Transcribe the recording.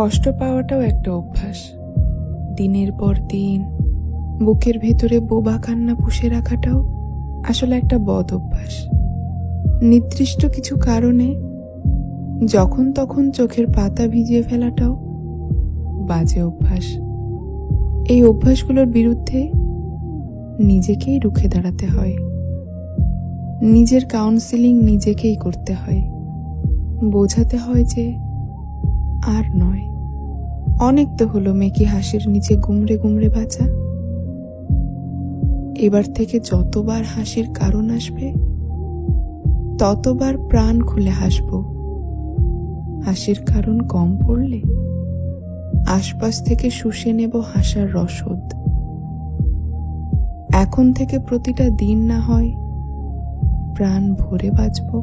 কষ্ট পাওয়াটাও একটা অভ্যাস। দিনের পর দিন বুকের ভেতরে বোবা কান্না পুষে রাখাটাও আসলে একটা বদ অভ্যাস। নির্দিষ্ট কিছু কারণে যখন তখন চোখের পাতা ভিজিয়ে ফেলাটাও বাজে অভ্যাস। এই অভ্যাসগুলোর বিরুদ্ধে নিজেকেই রুখে দাঁড়াতে হয়। নিজের কাউন্সেলিং নিজেকেই করতে হয়। বোঝাতে হয় যে আর নয়, অনেক তো হলো মেকি হাসির নিচে গুমড়ে গুমড়ে বাঁচা। এবার থেকে যতবার হাসির কারণ আসবে ততবার প্রাণ খুলে হাসব। হাসির কারণ কম পড়লে আশপাশ থেকে শুষে নেব হাসার রসদ। এখন থেকে প্রতিটা দিন না হয় প্রাণ ভরে বাঁচব।